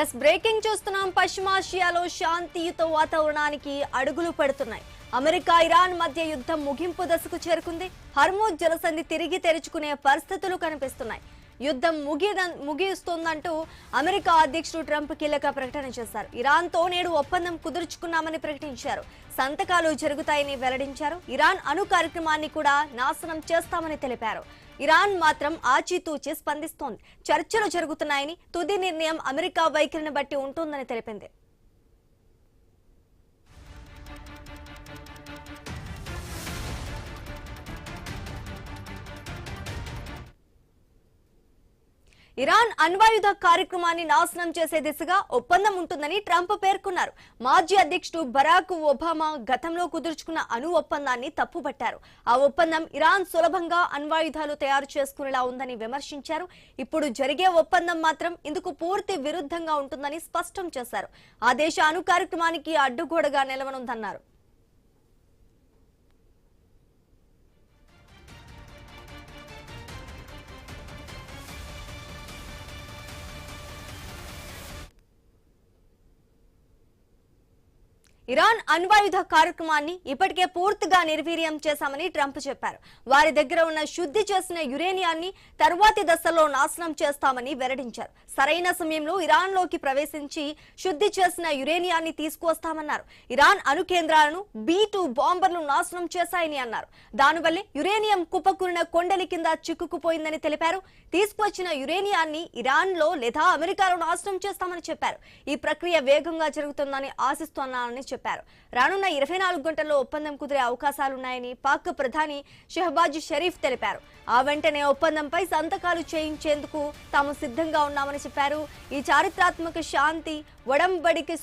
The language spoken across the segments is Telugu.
ఎస్ బ్రేకింగ్ చూస్తున్నాం. పశ్చిమాసియాలో శాంతియుత వాతావరణానికి అడుగులు పడుతున్నాయి. అమెరికా ఇరాన్ మధ్య యుద్ధం ముగింపు దశకు చేరుకుంది. హర్మూజ్ జలసంధి తిరిగి తెరుచుకునే పరిస్థితులు కనిపిస్తున్నాయి. యుద్ధం ముగిస్తుందంటూ అమెరికా అధ్యక్షుడు ట్రంప్ కీలక ప్రకటన చేశారు. ఇరాన్తో నేడు ఒప్పందం కుదుర్చుకున్నామని ప్రకటించారు. సంతకాలు జరుగుతాయని వెల్లడించారు. ఇరాన్ అణు కార్యక్రమాన్ని కూడా నాశనం చేస్తామని తెలిపారు. ఇరాన్ మాత్రం ఆచితూచి స్పందిస్తోంది. చర్చలు జరుగుతున్నాయని, తుది నిర్ణయం అమెరికా వైఖరిని బట్టి ఉంటుందని తెలిపింది. ఇరాన్ అణ్వాయుధ కార్యక్రమాన్ని నాశనం చేసే దిశగా ఒప్పందం ఉంటుందని ట్రంప్ పేర్కొన్నారు. మాజీ అధ్యక్షుడు బరాక్ ఒబామా గతంలో కుదుర్చుకున్న అణు ఒప్పందాన్ని తప్పుపట్టారు. ఆ ఒప్పందం ఇరాన్ సులభంగా అణ్వాయుధాలు తయారు చేసుకునేలా ఉందని విమర్శించారు. ఇప్పుడు జరిగే ఒప్పందం మాత్రం ఇందుకు పూర్తి విరుద్ధంగా ఉంటుందని స్పష్టం చేశారు. ఆ దేశ అణు కార్యక్రమానికి అడ్డుగోడగా నిలవనుందన్నారు. ఇరాన్ అణ్వాయుధ కార్యక్రమాన్ని ఇప్పటికే పూర్తిగా నిర్వీర్యం చేశామని ట్రంప్ చెప్పారు. వారి దగ్గర ఉన్న శుద్ధి చేసిన యురేనియాన్ని తర్వాతి దశలో నాశనం చేస్తామని వెల్లడించారు. సరైన సమయంలో ఇరాన్లోకి ప్రవేశించి శుద్ధి చేసిన యురేనియాన్ని తీసుకువస్తామన్నారు. ఇరాన్ అణు కేంద్రాలను B-2 బాంబర్లు నాశనం చేశాయని అన్నారు. దానివల్లే యురేనియం కుప్పకూలిన కొండలి కింద చిక్కుకుపోయిందని తెలిపారు. తీసుకువచ్చిన యురేనియాన్ని ఇరాన్లో లేదా అమెరికాలో నాశనం చేస్తామని చెప్పారు. ఈ ప్రక్రియ వేగంగా జరుగుతుందని ఆశిస్తున్నానని చెప్పారు. రానున్న 24 గంటల్లో ఒప్పందం కుదిరే అవకాశాలున్నాయని పాక్ ప్రధాని షెహబాజ్ షరీఫ్ తెలిపారు. ఆ వెంటనే ఒప్పందంపై సంతకాలు చేయించేందుకు తాము సిద్ధంగా ఉన్నామని చెప్పారు. ఈ చారిత్రాత్మక శాంతి ఒడంబడికి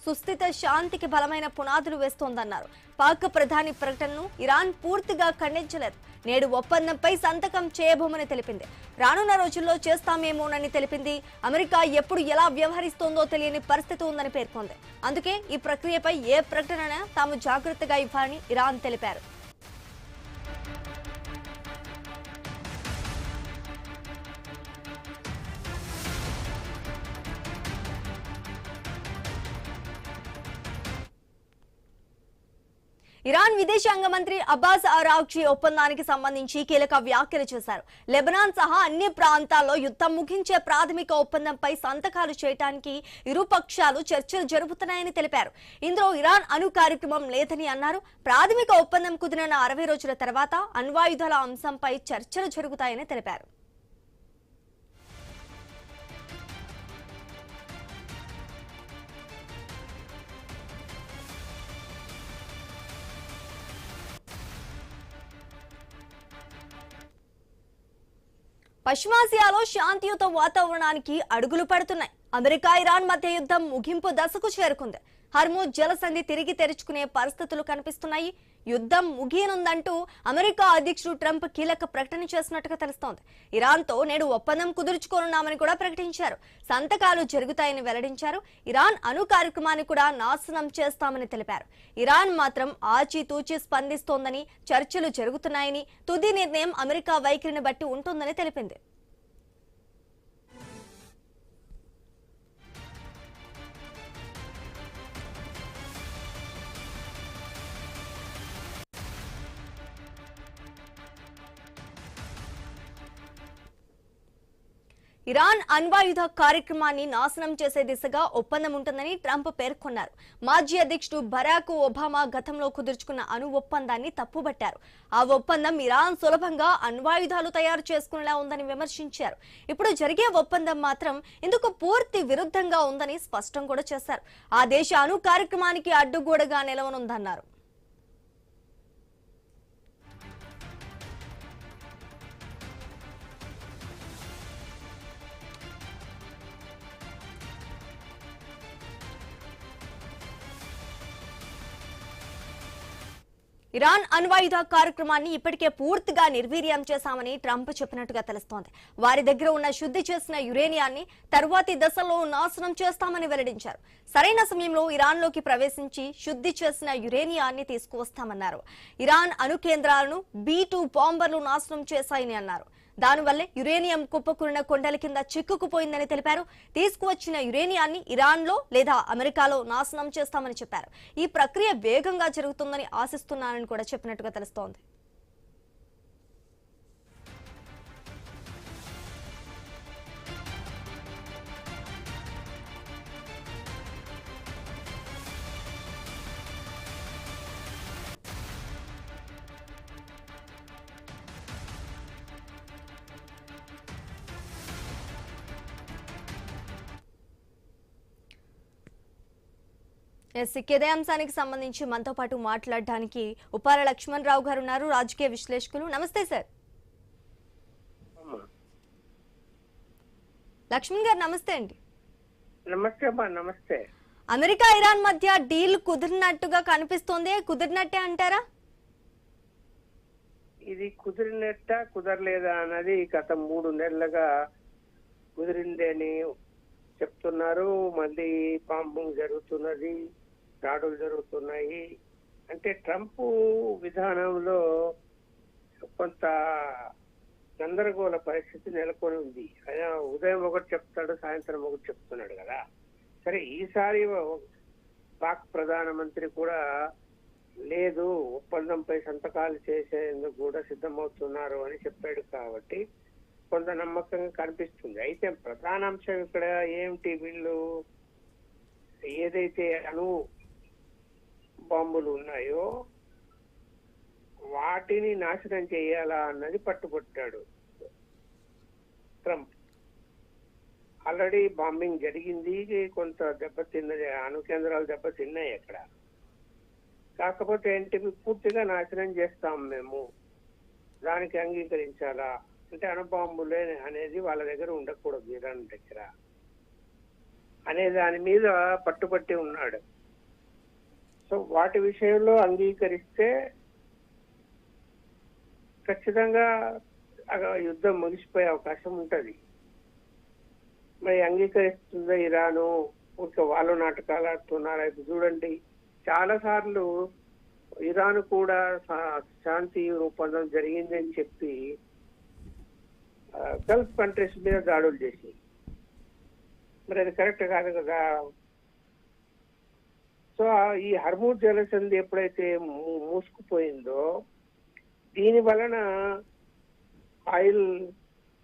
సుస్థిత శాంతికి బలమైన పునాదులు వేస్తోందన్నారు. పాక్ ప్రధాని ప్రకటనను ఇరాన్ పూర్తిగా ఖండించలేదు. నేడు ఒప్పందంపై సంతకం చేయబోమని తెలిపింది. రానున్న రోజుల్లో చేస్తామేమోనని తెలిపింది. అమెరికా ఎప్పుడు ఎలా వ్యవహరిస్తోందో తెలియని పరిస్థితి ఉందని పేర్కొంది. అందుకే ఈ ప్రక్రియపై ఏ ప్రకటన తాము జాగ్రత్తగా ఇవ్వాలని ఇరాన్ తెలిపారు. ఇరాన్ విదేశాంగ మంత్రి అబ్బాస్ అరాగ్చి ఒప్పందానికి సంబంధించి కీలక వ్యాఖ్యలు చేశారు. లెబనాన్ సహా అన్ని ప్రాంతాల్లో యుద్ధం ముగించే ప్రాథమిక ఒప్పందంపై సంతకాలు చేయడానికి ఇరు పక్షాలు చర్చలు జరుపుతున్నాయని తెలిపారు. ఇందులో ఇరాన్ అణు కార్యక్రమం లేదని అన్నారు. ప్రాథమిక ఒప్పందం కుదిరిన 60 రోజుల తర్వాత అణ్వాయుధాల అంశంపై చర్చలు జరుగుతాయని తెలిపారు. పశ్చిమాసియాలో శాంతియుత వాతావరణానికి అడుగులు పడుతున్నాయి. అమెరికా ఇరాన్ మధ్య యుద్ధం ముగింపు దశకు చేరుకుంది. హర్మూజ్ జలసంధి తిరిగి తెరుచుకునే పరిస్థితులు కనిపిస్తున్నాయి. యుద్ధం ముగియనుందంటూ అమెరికా అధ్యక్షుడు ట్రంప్ కీలక ప్రకటన చేసినట్టుగా తెలుస్తోంది. ఇరాన్తో నేడు ఒప్పందం కుదుర్చుకోనున్నామని కూడా ప్రకటించారు. సంతకాలు జరుగుతాయని వెల్లడించారు. ఇరాన్ అణు కార్యక్రమాన్ని కూడా నాశనం చేస్తామని తెలిపారు. ఇరాన్ మాత్రం ఆచితూచి స్పందిస్తోందని, చర్చలు జరుగుతున్నాయని, తుది నిర్ణయం అమెరికా వైఖరిని బట్టి ఉంటుందని తెలిపింది. ఇరాన్ అణ్వాయుధ కార్యక్రమాన్ని నాశనం చేసే దిశగా ఒప్పందం ఉంటుందని ట్రంప్ పేర్కొన్నారు. మాజీ అధ్యక్షుడు బరాక్ ఒబామా గతంలో కుదుర్చుకున్న అణు ఒప్పందాన్ని తప్పుబట్టారు. ఆ ఒప్పందం ఇరాన్ సులభంగా అణ్వాయుధాలు తయారు చేసుకునేలా ఉందని విమర్శించారు. ఇప్పుడు జరిగే ఒప్పందం మాత్రం ఇందుకు పూర్తి విరుద్ధంగా ఉందని స్పష్టం కూడా చేశారు. ఆ దేశ అణు కార్యక్రమానికి అడ్డుగోడగా నిలవనుందన్నారు. ఇరాన్ అణ్వాయుధ కార్యక్రమాన్ని ఇప్పటికే పూర్తిగా నిర్వీర్యం చేశామని ట్రంప్ చెప్పినట్టుగా తెలుస్తోంది. వారి దగ్గర ఉన్న శుద్ధి చేసిన యురేనియాన్ని తర్వాతి దశలో నాశనం చేస్తామని వెల్లడించారు. సరైన సమయంలో ఇరాన్లోకి ప్రవేశించి శుద్ధి చేసిన యురేనియాన్ని తీసుకువస్తామన్నారు. ఇరాన్ అణు కేంద్రాలను B-2 బాంబర్లు నాశనం చేశాయని అన్నారు. దానివల్లే యురేనియం కుప్పకూలిన కొండల కింద చిక్కుకుపోయిందని తెలిపారు. తీసుకువచ్చిన యురేనియాన్ని ఇరాన్లో లేదా అమెరికాలో నాశనం చేస్తామని చెప్పారు. ఈ ప్రక్రియ వేగంగా జరుగుతుందని ఆశిస్తున్నానని కూడా చెప్పినట్టుగా తెలుస్తోంది. ఇదే అంశానికి సంబంధించి మనతో పాటు మాట్లాడడానికి ఉప్పాల లక్ష్మణ్ రావు గారు ఉన్నారు, రాజకీయ విశ్లేషకులు. నమస్తే సార్. లక్ష్మణ్ గారు నమస్తే అండి. నమస్తే అమ్మా. నమస్తే. అమెరికా ఇరాన్ మధ్య డీల్ కుదిరినట్టుగా కనిపిస్తోంది, కుదిరినట్టే అంటారా? ఇది కుదిరినట్ట కుదరలేదా అన్నది గత 3 నెలలుగా కుదిరిందని చెప్తున్నారు. మళ్ళీ బాంబింగ్ జరుగుతున్నది, దాడులు జరుగుతున్నాయి. అంటే ట్రంప్ విధానంలో కొంత గందరగోళ పరిస్థితి నెలకొని ఉంది. ఆయన ఉదయం ఒకటి చెప్తాడు, సాయంత్రం ఒకటి చెప్తున్నాడు కదా. సరే, ఈసారి పాక్ ప్రధానమంత్రి కూడా లేదు, ఒప్పందంపై సంతకాలు చేసేందుకు కూడా సిద్ధమవుతున్నారు అని చెప్పాడు. కాబట్టి కొంత నమ్మకంగా కనిపిస్తుంది. అయితే ప్రధాన అంశం ఇక్కడ ఏమిటి, వీళ్ళు ఏదైతే అణు బాంబులు ఉన్నాయో వాటిని నాశనం చేయాలా అన్నది పట్టుబట్టాడు ట్రంప్. ఆల్రెడీ బాంబింగ్ జరిగింది, కొంత దెబ్బతిన్నది, అణు కేంద్రాలు దెబ్బతిన్నాయి అక్కడ. కాకపోతే ఏంటి, పూర్తిగా నాశనం చేస్తాం మేము, దానికి అంగీకరించాలా అంటే అణుబాంబులే అనేది వాళ్ళ దగ్గర ఉండకూడదు, ఇరాన్ దగ్గర అనే దాని మీద పట్టుబట్టి ఉన్నాడు. సో వాటి విషయంలో అంగీకరిస్తే ఖచ్చితంగా యుద్ధం ముగిసిపోయే అవకాశం ఉంటది. మరి అంగీకరిస్తుందా ఇరాను? ఊరికే వాళ్ళు నాటకాలు ఆడుతున్నారు. ఇప్పుడు చూడండి, చాలా సార్లు ఇరాన్ కూడా శాంతి ఒప్పందం జరిగిందని చెప్పి గల్ఫ్ కంట్రీస్ మీద దాడులు చేసి, మరి అది కరెక్ట్ కాదు కదా. సో ఈ హర్మూజ్ జలసంధి ఎప్పుడైతే మూసుకుపోయిందో దీని వలన ఆయిల్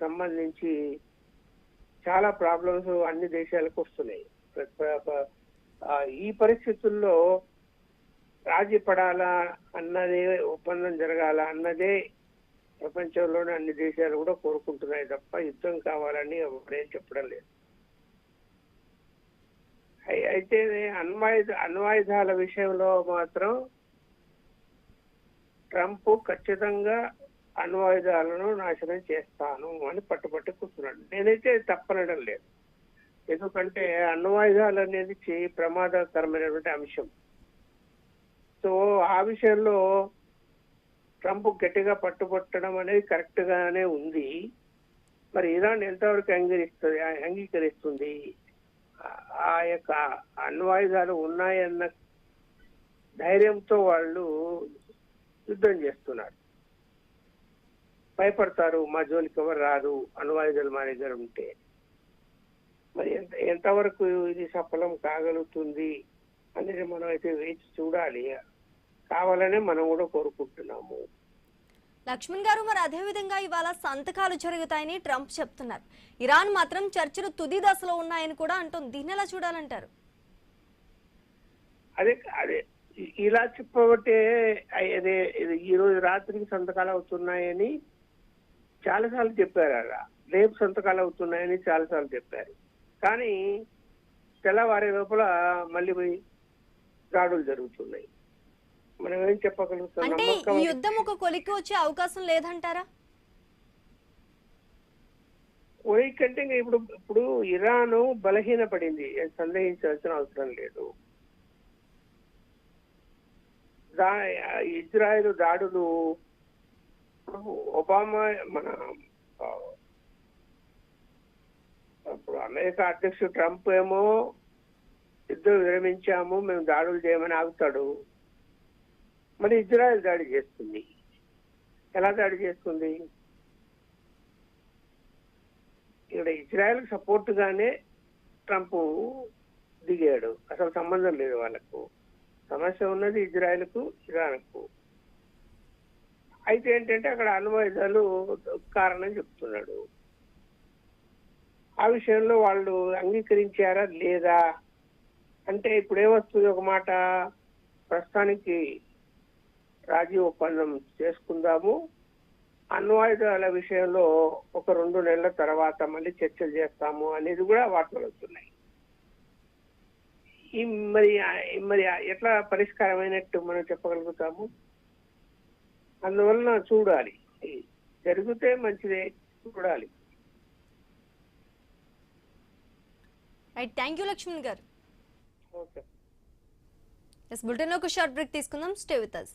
సంబంధించి చాలా ప్రాబ్లమ్స్ అన్ని దేశాలకు వస్తున్నాయి. ఈ పరిస్థితుల్లో రాజీ పడాలా అన్నదే, ఒప్పందం జరగాల అన్నదే ప్రపంచంలోని అన్ని దేశాలు కూడా కోరుకుంటున్నాయి తప్ప యుద్ధం కావాలని ఎవరేం చెప్పడం లేదు. అయితే అణ్వాయుధాల విషయంలో మాత్రం ట్రంప్ ఖచ్చితంగా అణ్వాయుధాలను నాశనం చేస్తాను అని పట్టుబట్టి కూర్చున్నాడు. నేనైతే తప్పనడం లేదు, ఎందుకంటే అణ్వాయుధాలు అనేది ప్రమాదకరమైనటువంటి అంశం. సో ఆ విషయంలో ట్రంప్ గట్టిగా పట్టుబట్టడం అనేది కరెక్ట్ గానే ఉంది. మరి ఇరాన్ ఎంతవరకు అంగీకరిస్తుంది? ఆ యొక్క అణ్వాయుధాలు ఉన్నాయన్న ధైర్యంతో వాళ్ళు యుద్ధం చేస్తున్నారు. భయపడతారు, మా జోలికి ఎవరు రాదు అణ్వాయుధాలు మా దగ్గర ఉంటే. మరి ఎంతవరకు ఇది సఫలం కాగలుగుతుంది అనేది మనం అయితే వేచి చూడాలి. కావాలనే మనం కూడా కోరుకుంటున్నాము. లక్ష్మణ్ గారు, మరి అదే విధంగా ఇవాళ సంతకాలు జరుగుతాయని ట్రంప్ చెప్తున్నారు. ఇరాన్ మాత్రం చర్చలు తుది దశలో ఉన్నాయని కూడా అంటుంది. దీన్ని ఎలా చూడాలంటారు? అదే ఇలా చెప్పబట్టే అదే ఈ రోజు రాత్రికి సంతకాలు అవుతున్నాయని చాలాసార్లు చెప్పారు. అలా రేపు సంతకాలు అవుతున్నాయని చాలాసార్లు చెప్పారు. కానీ తెల్లవారే లోపల మళ్ళీ దాడులు జరుగుతున్నాయి. మనం ఏం చెప్పగలుగుతాం? అంటే ఈ యుద్ధం ఒక కొలిక్కి వచ్చే అవకాశం లేదంటారా? కొలిక్కంటే ఇప్పుడు ఇరాన్ బలహీనపడింది, సందేహించాల్సిన అవసరం లేదు. ఇజ్రాయెల్ దాడులు, ఒబామా ఇప్పుడు అమెరికా అధ్యక్షుడు ట్రంప్ ఏమో యుద్ధం విరమించాము, మేము దాడులు చేయమని ఆగుతాడు. మరి ఇజ్రాయెల్ దాడి చేస్తుంది. ఎలా దాడి చేస్తుంది? ఇక్కడ ఇజ్రాయెల్ సపోర్ట్ గానే ట్రంప్ దిగాడు. అసలు సంబంధం లేదు వాళ్ళకు. సమస్య ఉన్నది ఇజ్రాయెల్కు, ఇరాన్కు. అయితే ఏంటంటే అక్కడ అణ్వాయుధాలు కారణం చెప్తున్నాడు. ఆ విషయంలో వాళ్ళు అంగీకరించారా లేదా అంటే ఇప్పుడు ఏమొస్తుంది, ఒక మాట ప్రస్తుతానికి రాజీ ఒప్పందం చేసుకుందాము, అణ్వాయుధాల విషయంలో ఒక 2 నెలల తర్వాత మళ్ళీ చర్చలు చేస్తాము అనేది కూడా వార్తలు వస్తున్నాయి. ఈ మరి మరి ఎట్లా పరిష్కారమైనట్టు మనం చెప్పగలుగుతాము? అందువలన చూడాలి, జరిగితే మంచిదే, చూడాలి. రైట్, థ్యాంక్ యూ లక్ష్మణ్ గారు. ఓకే. ఎస్, బులెటిన్ లో ఒక షార్ట్ బ్రేక్ తీసుకుందాం. Stay with us.